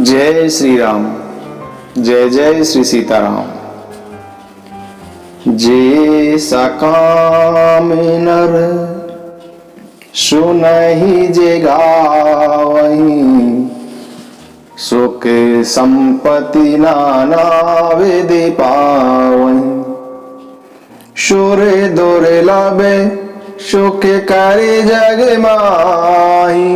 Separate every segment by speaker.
Speaker 1: जय श्री राम। जय जय श्री सीताराम। जे सकाम नर सुनहि जे गावहीं, सुख संपत्ति नाना विधि पावहीं। सुर दुर्लभ सुख करे जग माही,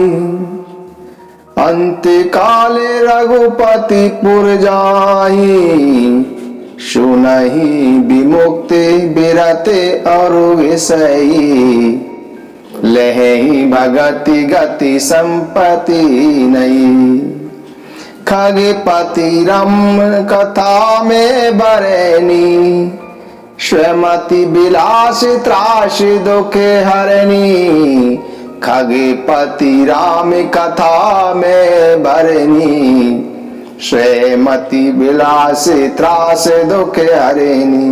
Speaker 1: अंत काल रघुपति पुर जाहि। सुनहि विमुक्ति बिरते और विषयी, लहहि भगति गति संपत्ति नहीं। खगपति रम कथा में बरनी, स्वमति विलास त्रास दुख हरनी। खगपति राम कथा में बरनी, स्वमति विलास त्रास दुख हरनी।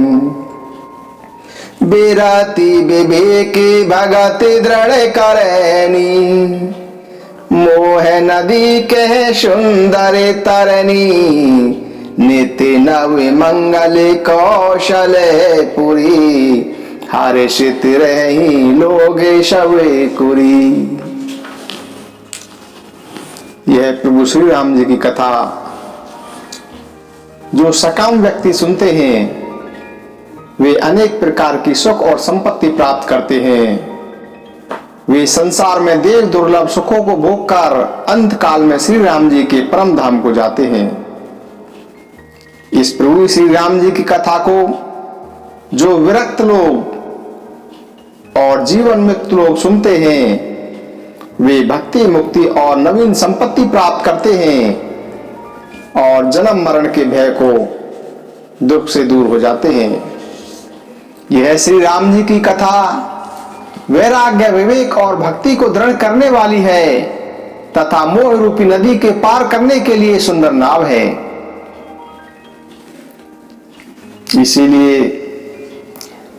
Speaker 1: बिरति विवेक भगति दृढ़ करनी, मोह नदी के सुंदर तरनी। नित्य नव मंगल कौशल पुरी, हर्षित रही लोग शवे कुरी। यह प्रभु श्री राम जी की कथा जो सकाम व्यक्ति सुनते हैं वे अनेक प्रकार की सुख और संपत्ति प्राप्त करते हैं। वे संसार में देव दुर्लभ सुखों को भोगकर अंत काल में श्री राम जी के परम धाम को जाते हैं। इस प्रभु श्री राम जी की कथा को जो विरक्त लोग और जीवन मुक्त लोग सुनते हैं वे भक्ति मुक्ति और नवीन संपत्ति प्राप्त करते हैं और जन्म मरण के भय को दुख से दूर हो जाते हैं। यह श्री राम जी की कथा वैराग्य विवेक और भक्ति को दृढ़ करने वाली है तथा मोह रूपी नदी के पार करने के लिए सुंदर नाव है। इसीलिए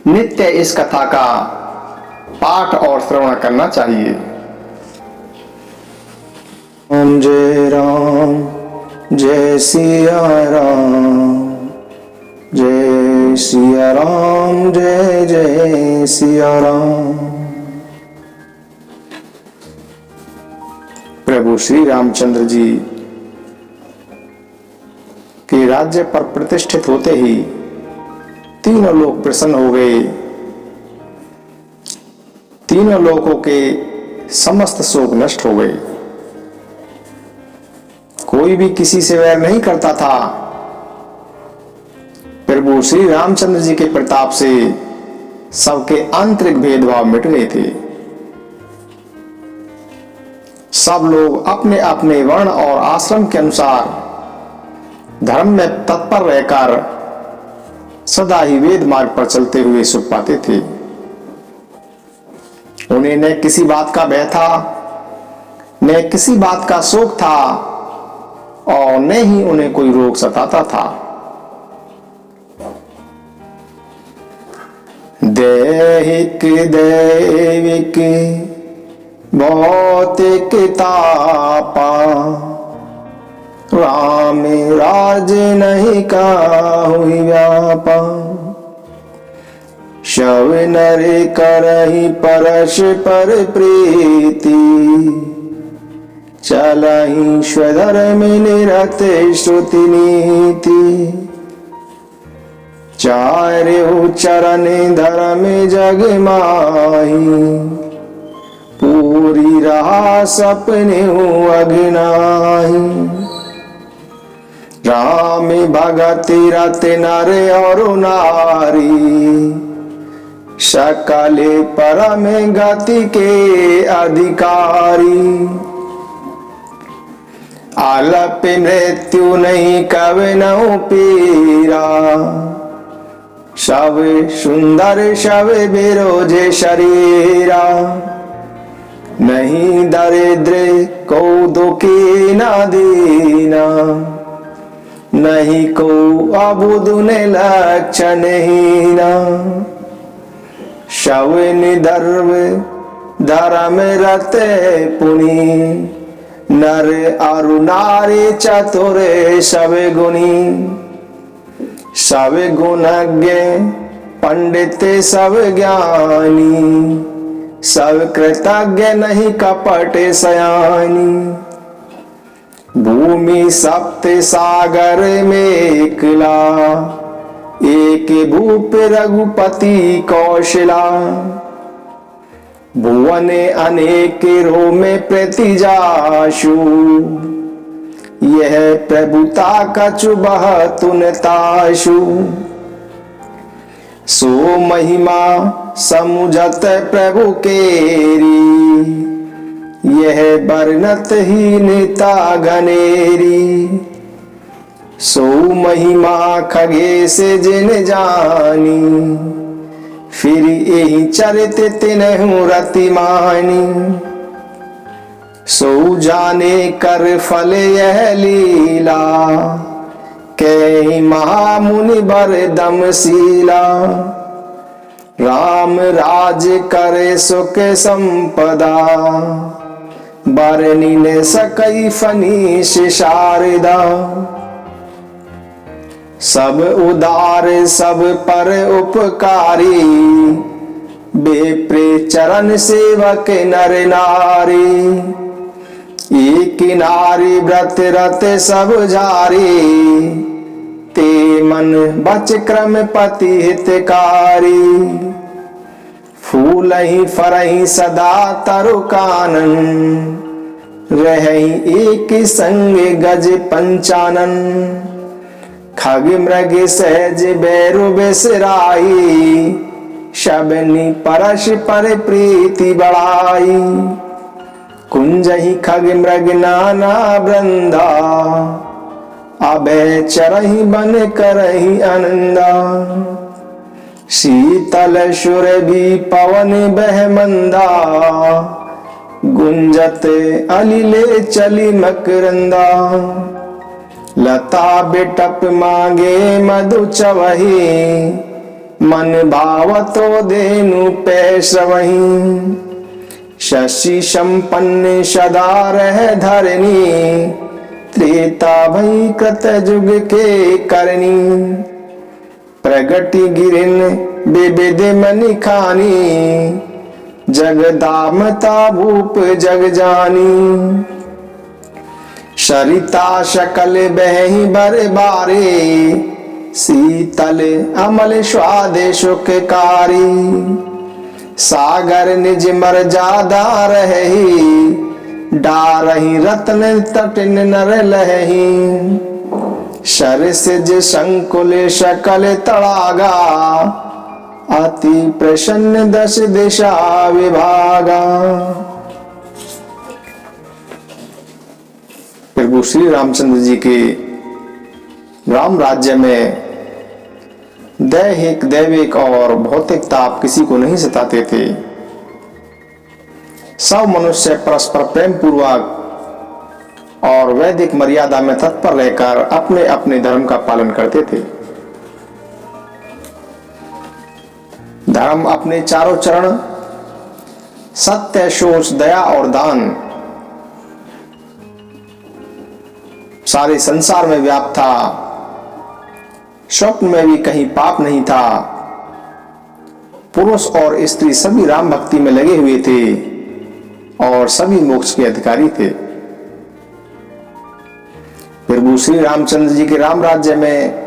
Speaker 1: नित्य इस कथा का पाठ और श्रवण करना चाहिए। ओम जय राम जय सिया राम, जय सिया राम जय जय सिया राम। प्रभु श्री रामचंद्र जी के राज्य पर प्रतिष्ठित होते ही तीनों लोग प्रसन्न हो गए। तीनों लोगों के समस्त शोक नष्ट हो गए। कोई भी किसी से वैर नहीं करता था। प्रभु श्री रामचंद्र जी के प्रताप से सबके आंतरिक भेदभाव मिट गए थे। सब लोग अपने अपने वर्ण और आश्रम के अनुसार धर्म में तत्पर रहकर सदा ही वेद मार्ग पर चलते हुए सुख पाते थे। उन्हें न किसी बात का भय था, न किसी बात का शोक था और न ही उन्हें कोई रोग सताता था। दैहिक दैविक भौतिक तापा, राम राज नहीं काहुई व्यापा। शव नर करहि परस्पर प्रीति, चलहि स्वधर्म निरत श्रुति नीति। चार्यो चरण धर्म जग माही, पूरी रहा सपने अगनाही। राम भगति रत नर और नारी, सकले परम गति के अधिकारी। आलप मृत्यु नहीं कवनौ पीरा, शव सुंदर शव बिरोजे शरीरा। नहीं दरिद्र को दुखी न दीना, नहीं को अबुद ने लक्षण हीना। शव निधर्म धर्म रते पुनि, नर अरु नारी चतुर सब गुणी, सब गुणज्ञ पंडित सब ज्ञानी, सब कृतज्ञ नहीं कपट सयानी। भूमि सप्त सागर में एकला, एक भूप रघुपति कौशला। भुवन अनेक रो में प्रतिजाशु, यह प्रभुता कछु बहुतुनताशु। सो महिमा समुझत प्रभु केरी, यह बरनत ही नेता घनेरी। सो महिमा खगेश जिन जानी, फिर यही चरित तिनहु रति मानी। सो जाने कर फल यह लीला, कई महामुनि बर दमशीला। राम राज करे सुख संपदा, बरनी ने सकई फनीश शारदा। सब उदार सब पर उपकारी, बेप्रे चरण सेवक नर नारी। एक नारी व्रत रत सब जारी, ते मन बच क्रम पति हितकारी। फूल ही फरही सदा तरु कानन, रहई एक संग गज पंचानन। खग मृग सहज बैरु बिसराई, शबनी परश पर प्रीति बढ़ाई। कुंज ही खग मृग नाना वृंदा, अभय चरहि बन करहि आनंदा। शीतल सुरभि पवन बह मंदा, गुंजत अलिले चली मकरंदा। लता बिटप मांगे मधु चवही, मन भावतो देनु पैसवही। शशि संपन्न सदा रह धरनी, त्रेता भई कृत जुग के करनी। प्रगति गिरिन विविध मनि खानी, जगदामता भूप जग जानी। सरिता शकल बहि बर बारे, शीतल अमल स्वाद सुखकारी। सागर निज मर्यादा रही, डारही रत्न तटिन नर लही। सरसिज संकुल शकल तड़ागा, अति प्रसन्न दश दिशा विभागा। प्रभु श्री रामचंद्र जी के राम राज्य में दैहिक दैविक और भौतिक ताप किसी को नहीं सताते थे। सब मनुष्य परस्पर प्रेम पूर्वक और वैदिक मर्यादा में तत्पर रहकर अपने अपने धर्म का पालन करते थे। धर्म अपने चारों चरण सत्य, शोच, दया और दान सारे संसार में व्याप्त था। स्वप्न में भी कहीं पाप नहीं था। पुरुष और स्त्री सभी राम भक्ति में लगे हुए थे और सभी मोक्ष के अधिकारी थे। प्रभु श्री रामचंद्र जी के राम राज्य में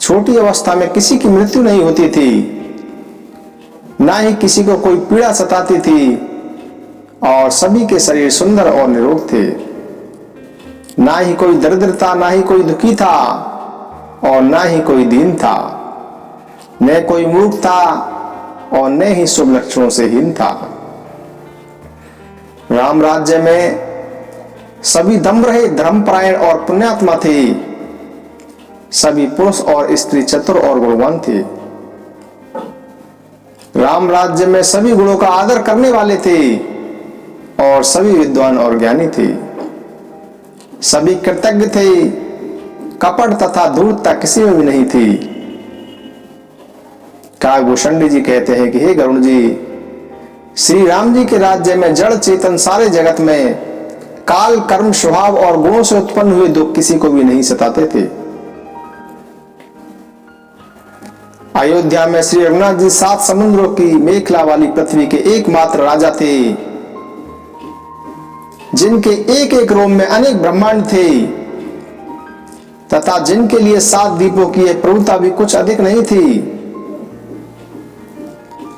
Speaker 1: छोटी अवस्था में किसी की मृत्यु नहीं होती थी, ना ही किसी को कोई पीड़ा सताती थी और सभी के शरीर सुंदर और निरोग थे। ना ही कोई दरिद्रता, ना ही कोई दुखी था और ना ही कोई दीन था। न कोई मूर्ख था और न ही शुभ लक्षणों से हीन था। राम राज्य में सभी दम रहे, धर्मपरायण और पुण्यात्मा थे। सभी पुरुष और स्त्री चतुर और गुणवान थे। राम राज्य में सभी गुणों का आदर करने वाले थे और सभी विद्वान और ज्ञानी थे। सभी कृतज्ञ थे, कपट तथा धूर्तता किसी में भी नहीं थी। काकभूषण जी कहते हैं कि हे गरुण जी, श्री राम जी के राज्य में जड़ चेतन सारे जगत में काल, कर्म, स्वभाव और गुणों से उत्पन्न हुए दुख किसी को भी नहीं सताते थे। अयोध्या में श्री रघुनाथ जी 7 समुद्रों की मेखला वाली पृथ्वी के एकमात्र राजा थे, जिनके एक एक रोम में अनेक ब्रह्मांड थे तथा जिनके लिए 7 दीपों की प्रभुता भी कुछ अधिक नहीं थी।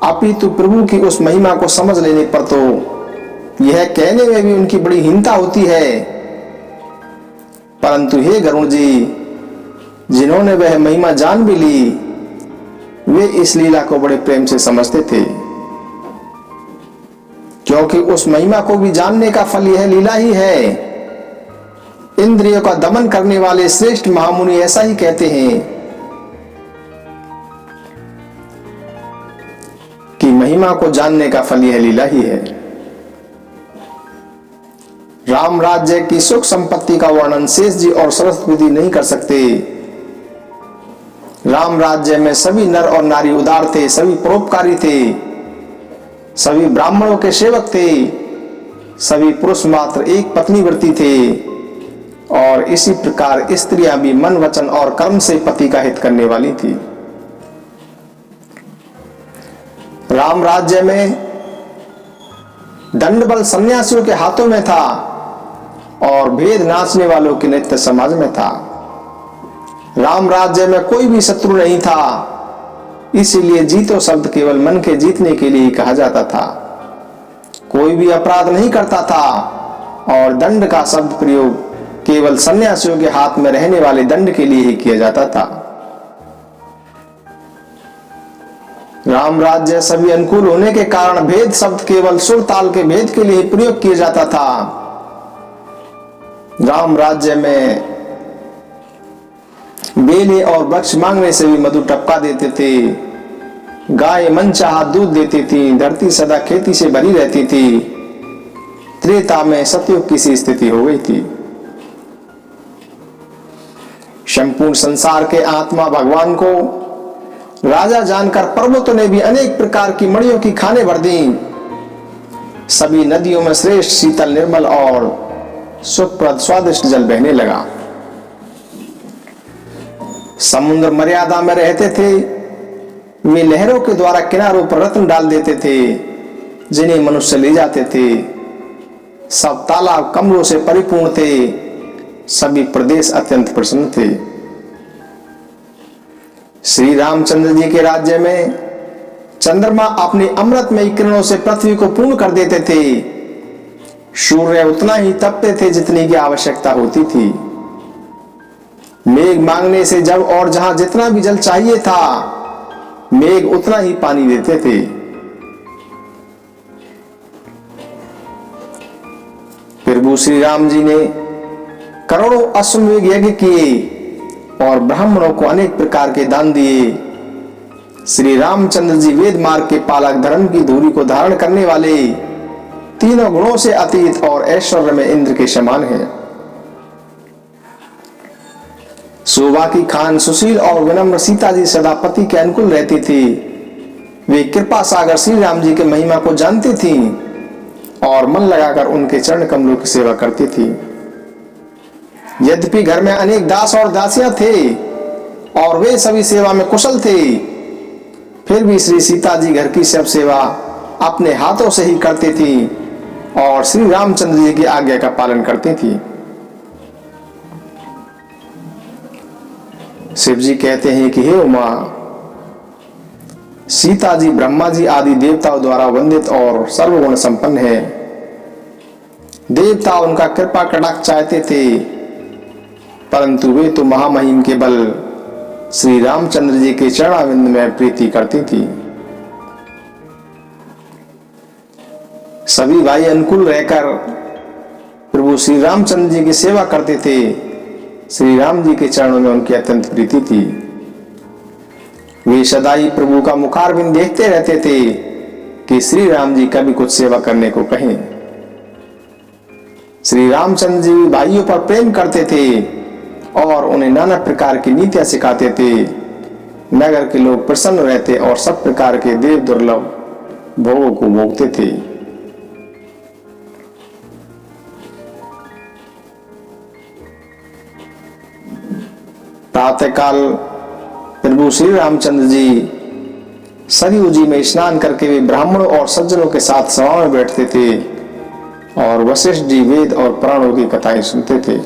Speaker 1: अपितु प्रभु की उस महिमा को समझ लेने पर तो यह कहने में भी उनकी बड़ी हीनता होती है। परंतु हे गरुण जी, जिन्होंने वह महिमा जान भी ली, वे इस लीला को बड़े प्रेम से समझते थे, क्योंकि उस महिमा को भी जानने का फल यह लीला ही है। इंद्रियों का दमन करने वाले श्रेष्ठ महामुनि ऐसा ही कहते हैं कि महिमा को जानने का फल यह लीला ही है। राम राज्य की सुख संपत्ति का वर्णन शेष जी और सरस्वती नहीं कर सकते। राम राज्य में सभी नर और नारी उदार थे, सभी परोपकारी थे, सभी ब्राह्मणों के सेवक थे, सभी पुरुष मात्र एक पत्नी व्रती थे और इसी प्रकार स्त्रियां भी मन, वचन और कर्म से पति का हित करने वाली थी। राम राज्य में दंडबल सन्यासियों के हाथों में था और भेद नाचने वालों के नित्य समाज में था। राम राज्य में कोई भी शत्रु नहीं था, इसीलिए जीतो शब्द केवल मन के जीतने के लिए कहा जाता था। कोई भी अपराध नहीं करता था और दंड का शब्द प्रयोग केवल सन्यासियों के हाथ में रहने वाले दंड के लिए ही किया जाता था। राम राज्य सभी अनुकूल होने के कारण भेद शब्द केवल सुर ताल के भेद के लिए प्रयोग किया जाता था। राम राज्य में बेले और वृक्ष मांगने से भी मधु टपका देते थे, गाय मनचाहा दूध देती थी, धरती सदा खेती से भरी रहती थी। त्रेता में सतयुग की सी स्थिति हो गई थी। संपूर्ण संसार के आत्मा भगवान को राजा जानकर पर्वतों ने भी अनेक प्रकार की मणियों की खाने भर दी। सभी नदियों में श्रेष्ठ शीतल, निर्मल और सुखप्रद स्वादिष्ट जल बहने लगा। समुद्र मर्यादा में रहते थे, वे लहरों के द्वारा किनारों पर रत्न डाल देते थे, जिन्हें मनुष्य ले जाते थे। सब तालाब कमलों से परिपूर्ण थे, सभी प्रदेश अत्यंत प्रसन्न थे। श्री रामचंद्र जी के राज्य में चंद्रमा अपने अमृतमयी किरणों से पृथ्वी को पूर्ण कर देते थे। सूर्य उतना ही तपते थे जितनी की आवश्यकता होती थी। मेघ मांगने से जब और जहां जितना भी जल चाहिए था, मेघ उतना ही पानी देते थे। प्रभु श्री राम जी ने करोड़ों अश्वमेध यज्ञ किए और ब्राह्मणों को अनेक प्रकार के दान दिए। श्री रामचंद्र जी वेद मार्ग के पालक, धर्म की धूरी को धारण करने वाले, तीनों गुणों से अतीत और ऐश्वर्य में इंद्र के समान है। शोभा की खान, सुशील और विनम्र सीता जी सदा पति के अनुकूल रहती थी। वे कृपा सागर श्री राम जी के महिमा को जानती थी और मन लगाकर उनके चरण कमलों की सेवा करती थी। यद्यपि घर में अनेक दास और दासियां थे और वे सभी सेवा में कुशल थे, फिर भी श्री सीता जी घर की सब सेवा अपने हाथों से ही करती थी और श्री रामचंद्र जी की आज्ञा का पालन करती थी। शिव जी कहते हैं कि हे उमा, सीता जी ब्रह्मा जी आदि देवताओं द्वारा वंदित और सर्वगुण संपन्न है। देवता उनका कृपा कटाक्ष चाहते थे, परंतु वे तो महामहिम के बल श्री रामचंद्र जी के चरणारविंद में प्रीति करती थी। सभी भाई अनुकूल रहकर प्रभु श्री रामचंद्र जी की सेवा करते थे। श्री राम जी के चरणों में उनकी अत्यंत प्रीति थी। वे सदाई प्रभु का मुखारविंद देखते रहते थे कि श्री राम जी कभी कुछ सेवा करने को कहें। श्री रामचंद्र जी भाइयों पर प्रेम करते थे और उन्हें नाना प्रकार की नीतियां सिखाते थे। नगर के लोग प्रसन्न रहते और सब प्रकार के देव दुर्लभ भोगों को भोगते थे। प्रातःकाल प्रभु श्री रामचंद्र जी सरयू जी में स्नान करके वे ब्राह्मणों और सज्जनों के साथ सभा में बैठते थे और वशिष्ठ जी वेद और पुराणों की कथाएं सुनते थे।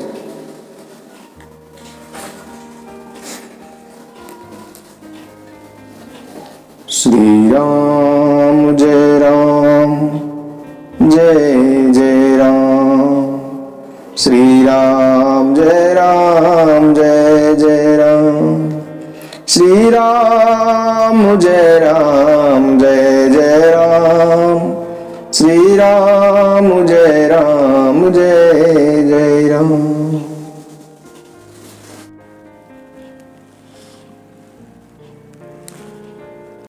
Speaker 1: श्री राम जय राम जय जय राम, श्री राम जय जय राम, श्री राम जय राम